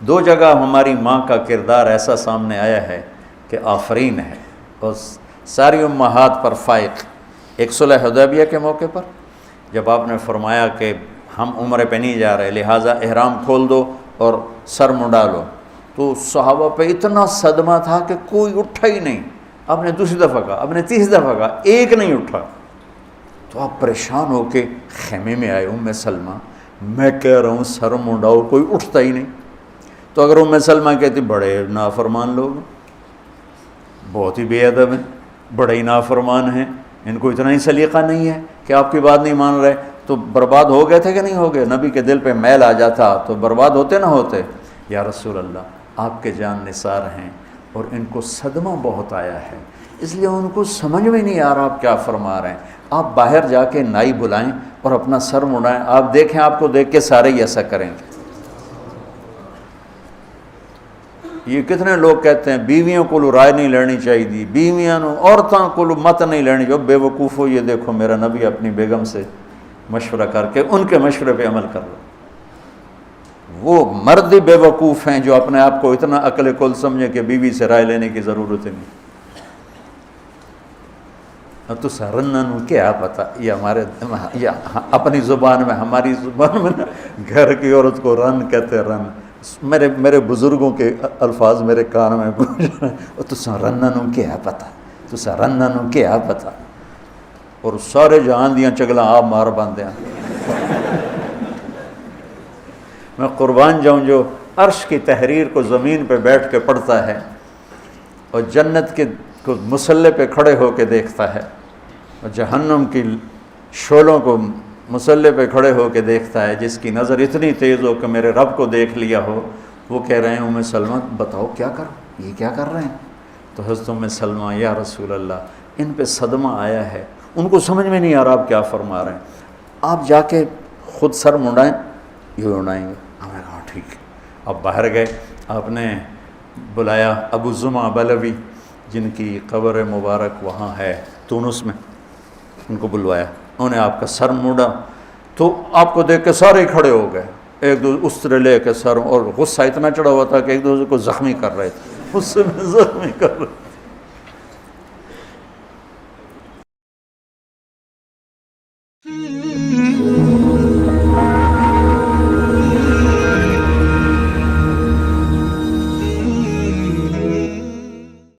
دو جگہ ہماری ماں کا کردار ایسا سامنے آیا ہے کہ آفرین ہے اور ساری امہات پر فائق۔ ایک صلح حدیبیہ کے موقع پر جب آپ نے فرمایا کہ ہم عمرے پہ نہیں جا رہے لہٰذا احرام کھول دو اور سر منڈا لو، تو صحابہ پہ اتنا صدمہ تھا کہ کوئی اٹھا ہی نہیں۔ آپ نے دوسری دفعہ کہا، آپ نے تیسری دفعہ کہا، ایک نہیں اٹھا۔ تو آپ پریشان ہو کے خیمے میں آئے، ام سلمہ میں کہہ رہا ہوں سر منڈاؤ، کوئی اٹھتا ہی نہیں۔ تو اگر ام سلمہ کہتی بڑے نافرمان لوگ، بہت ہی بے ادب ہیں، بڑے ہی نافرمان ہیں، ان کو اتنا ہی سلیقہ نہیں ہے کہ آپ کی بات نہیں مان رہے، تو برباد ہو گئے تھے کہ نہیں ہو گئے؟ نبی کے دل پہ میل آ جاتا تو برباد ہوتے نہ ہوتے۔ یا رسول اللہ آپ کے جان نثار ہیں اور ان کو صدمہ بہت آیا ہے، اس لیے ان کو سمجھ میں نہیں آ رہا آپ کیا فرما رہے ہیں۔ آپ باہر جا کے نائی بلائیں اور اپنا سر مڑائیں، آپ دیکھیں آپ کو دیکھ کے سارے ہی ایسا کریں گے۔ یہ کتنے لوگ کہتے ہیں بیویوں کو رائے نہیں لینی چاہیے، بیویاں عورتوں کو مت نہیں لینی چاہیے۔ بے وقوف ہو، یہ دیکھو میرا نبی اپنی بیگم سے مشورہ کر کے ان کے مشورے پہ عمل کر لو۔ وہ مرد بے وقوف ہیں جو اپنے آپ کو اتنا عقل کل سمجھے کہ بیوی سے رائے لینے کی ضرورت نہیں۔ تو سرنن کیا پتہ، یہ ہمارے اپنی زبان میں، ہماری زبان میں نا گھر کی عورت کو رن کہتے ہیں، رن۔ میرے بزرگوں کے الفاظ میرے کان میں گونج رہے، تو سرنن کیا پتہ، تو سرنن کیا پتہ، اور سارے جہان دیاں چگلاں آپ مار باندھے ہیں۔ میں قربان جاؤں جو عرش کی تحریر کو زمین پہ بیٹھ کے پڑھتا ہے اور جنت کے کو مسلح پہ کھڑے ہو کے دیکھتا ہے اور جہنم کی شعلوں کو مسلح پہ کھڑے ہو کے دیکھتا ہے، جس کی نظر اتنی تیز ہو کہ میرے رب کو دیکھ لیا ہو، وہ کہہ رہے ہیں ام سلمہ بتاؤ کیا کرو، یہ کیا کر رہے ہیں؟ تو حضرت ام سلمہ یا رسول اللہ ان پہ صدمہ آیا ہے، ان کو سمجھ میں نہیں آ رہا آپ کیا فرما رہے ہیں، آپ جا کے خود سر منڈائیں، یہ منڈائیں گے۔ ہم نے کہا ٹھیک ہے۔ اب باہر گئے، آپ نے بلایا ابو زمع بلوی جن کی قبر مبارک وہاں ہے تونس میں، ان کو بلوایا، انہوں نے آپ کا سر موڑا، تو آپ کو دیکھ کے سارے کھڑے ہو گئے، ایک دوسرے استرے لے کے سر، اور غصہ اتنا چڑھا ہوا تھا کہ ایک دوسرے کو زخمی کر رہے تھے، غصے میں زخمی کر رہے تھے۔